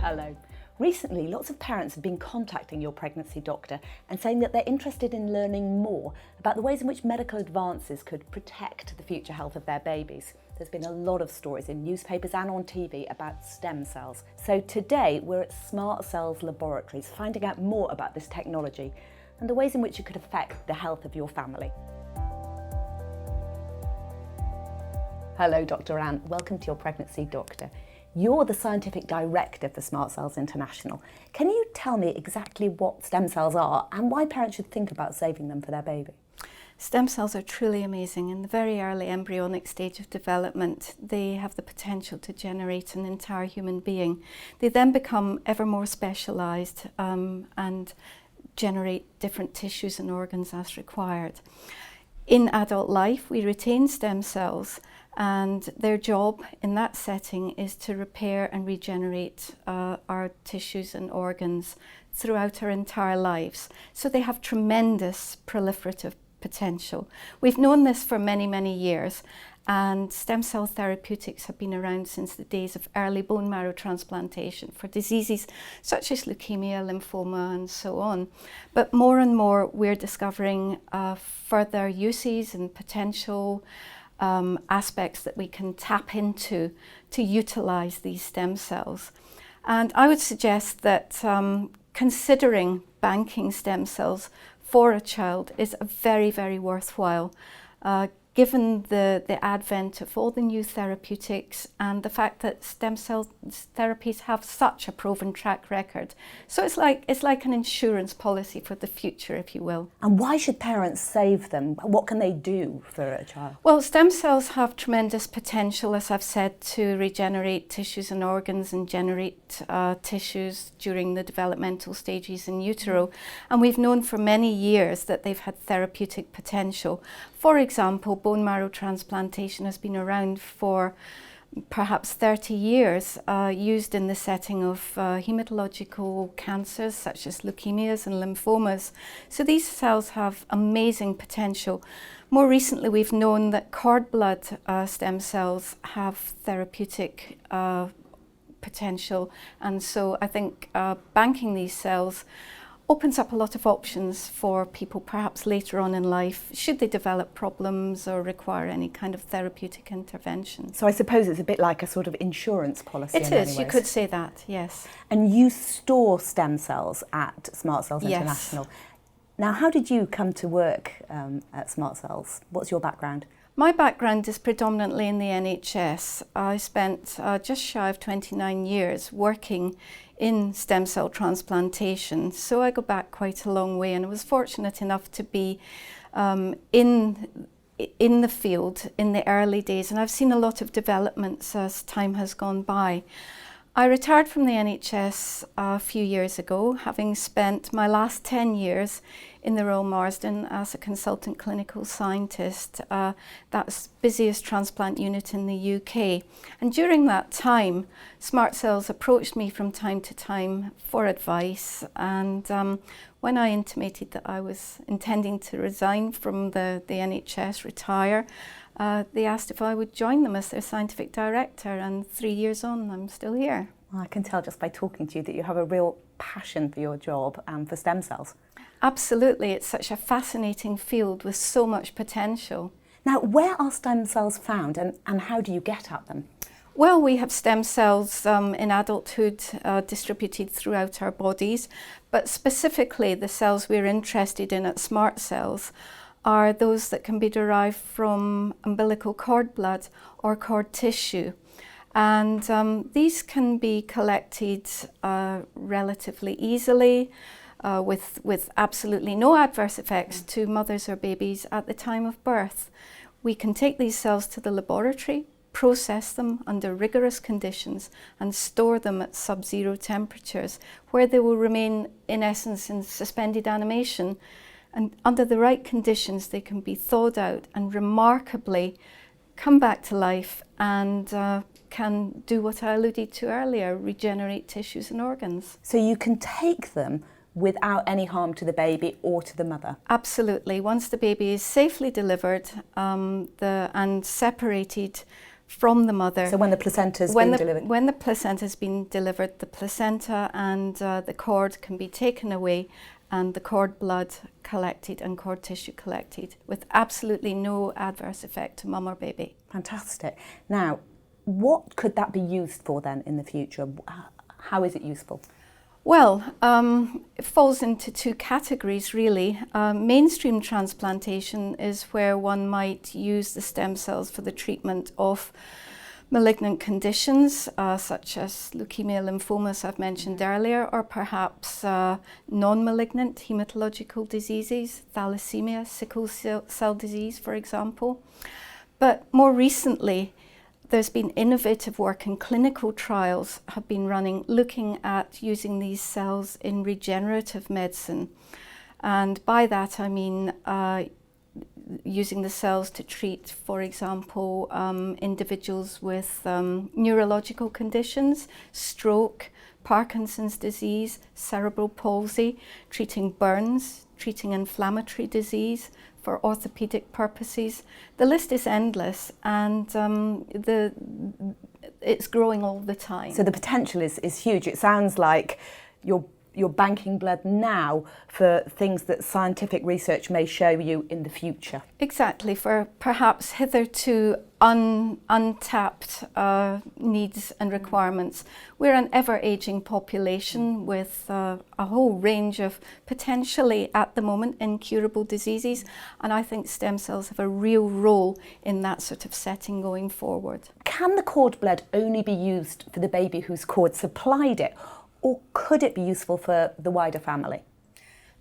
Hello. Recently, lots of parents have been contacting your pregnancy doctor and saying that they're interested in learning more about the ways in which medical advances could protect the future health of their babies. There's been a lot of stories in newspapers and on TV about stem cells. So today we're at Smart Cells Laboratories finding out more about this technology and the ways in which it could affect the health of your family. Hello, Dr. Anne. Welcome to your pregnancy doctor. You're the scientific director for Smart Cells International. Can you tell me exactly what stem cells are and why parents should think about saving them for their baby? Stem cells are truly amazing. In the very early embryonic stage of development, they have the potential to generate an entire human being. They then become ever more specialised and generate different tissues and organs as required. In adult life, we retain stem cells, and their job in that setting is to repair and regenerate our tissues and organs throughout our entire lives. So they have tremendous proliferative potential. We've known this for many, many years, and stem cell therapeutics have been around since the days of early bone marrow transplantation for diseases such as leukemia, lymphoma, and so on. But more and more we're discovering further uses and potential aspects that we can tap into to utilise these stem cells. And I would suggest that considering banking stem cells for a child is a very, very worthwhile, given the advent of all the new therapeutics and the fact that stem cell therapies have such a proven track record. So it's like an insurance policy for the future, if you will. And why should parents save them? What can they do for a child? Well, stem cells have tremendous potential, as I've said, to regenerate tissues and organs and generate tissues during the developmental stages in utero. And we've known for many years that they've had therapeutic potential. For example, bone marrow transplantation has been around for perhaps 30 years, used in the setting of hematological cancers such as leukemias and lymphomas. So these cells have amazing potential. More recently, we've known that cord blood stem cells have therapeutic potential, and so I think banking these cells opens up a lot of options for people perhaps later on in life, should they develop problems or require any kind of therapeutic intervention. So I suppose it's a bit like a sort of insurance policy. It is, you could say that, yes. And you store stem cells at Smart Cells Yes. International. Now, how did you come to work at Smart Cells? What's your background? My background is predominantly in the NHS. I spent just shy of 29 years working in stem cell transplantation, so I go back quite a long way, and I was fortunate enough to be in the field in the early days, and I've seen a lot of developments as time has gone by. I retired from the NHS a few years ago, having spent my last 10 years in the Royal Marsden as a consultant clinical scientist. That's busiest transplant unit in the UK. And during that time, Smart Cells approached me from time to time for advice. And when I intimated that I was intending to resign from the NHS, retire, they asked if I would join them as their scientific director, and 3 years on, I'm still here. Well, I can tell just by talking to you that you have a real passion for your job and for stem cells. Absolutely, it's such a fascinating field with so much potential. Now, where are stem cells found and how do you get at them? Well, we have stem cells in adulthood distributed throughout our bodies, but specifically the cells we're interested in at Smart Cells are those that can be derived from umbilical cord blood or cord tissue. And these can be collected relatively easily with absolutely no adverse effects to mothers or babies at the time of birth. We can take these cells to the laboratory, process them under rigorous conditions and store them at sub-zero temperatures, where they will remain in essence in suspended animation. And under the right conditions, they can be thawed out and remarkably come back to life and can do what I alluded to earlier, regenerate tissues and organs. So you can take them without any harm to the baby or to the mother? Absolutely. Once the baby is safely delivered and separated from the mother. So when the placenta's been delivered? When the placenta's been delivered, the placenta and the cord can be taken away and the cord blood collected and cord tissue collected with absolutely no adverse effect to mum or baby. Fantastic. Now, what could that be used for then in the future? How is it useful? Well, it falls into two categories really. Mainstream transplantation is where one might use the stem cells for the treatment of malignant conditions such as leukemia, lymphomas I've mentioned earlier, or perhaps non-malignant hematological diseases, thalassemia, sickle cell disease, for example. But more recently, there's been innovative work and clinical trials have been running looking at using these cells in regenerative medicine. And by that I mean using the cells to treat, for example, individuals with neurological conditions, stroke, Parkinson's disease, cerebral palsy, treating burns, treating inflammatory disease, for orthopedic purposes. The list is endless, and it's growing all the time. So the potential is huge. It sounds like you're banking blood now for things that scientific research may show you in the future. Exactly, for perhaps hitherto untapped needs and requirements. We're an ever-aging population with a whole range of potentially, at the moment, incurable diseases, and I think stem cells have a real role in that sort of setting going forward. Can the cord blood only be used for the baby whose cord supplied it, or could it be useful for the wider family?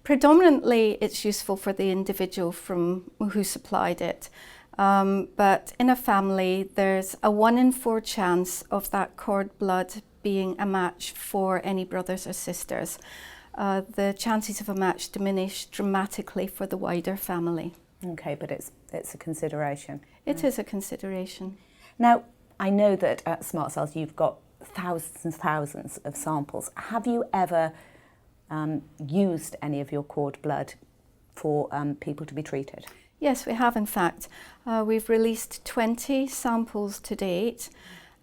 Predominantly, it's useful for the individual from who supplied it. But in a family, there's a 1 in 4 chance of that cord blood being a match for any brothers or sisters. The chances of a match diminish dramatically for the wider family. Okay, but it's a consideration. It is a consideration. Now, I know that at Smart Cells you've got thousands and thousands of samples. Have you ever used any of your cord blood for people to be treated? Yes, we have in fact. We've released 20 samples to date,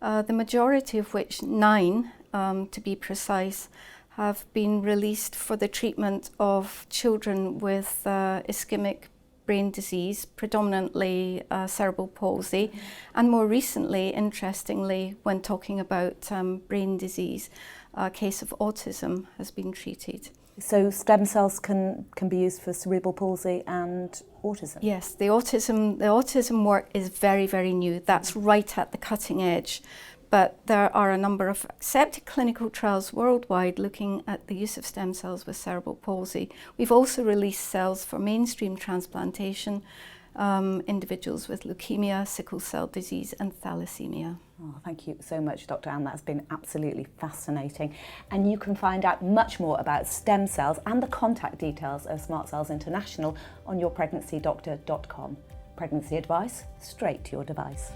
the majority of which, 9 to be precise, have been released for the treatment of children with ischemic brain disease, predominantly cerebral palsy, and more recently, interestingly, when talking about brain disease, a case of autism has been treated. So stem cells can be used for cerebral palsy and autism? Yes, the autism work is very, very new. That's right at the cutting edge. But there are a number of accepted clinical trials worldwide looking at the use of stem cells with cerebral palsy. We've also released cells for mainstream transplantation, individuals with leukemia, sickle cell disease and thalassemia. Oh, thank you so much, Dr. Anne. That's been absolutely fascinating. And you can find out much more about stem cells and the contact details of Smart Cells International on yourpregnancy.doctor.com. Pregnancy advice straight to your device.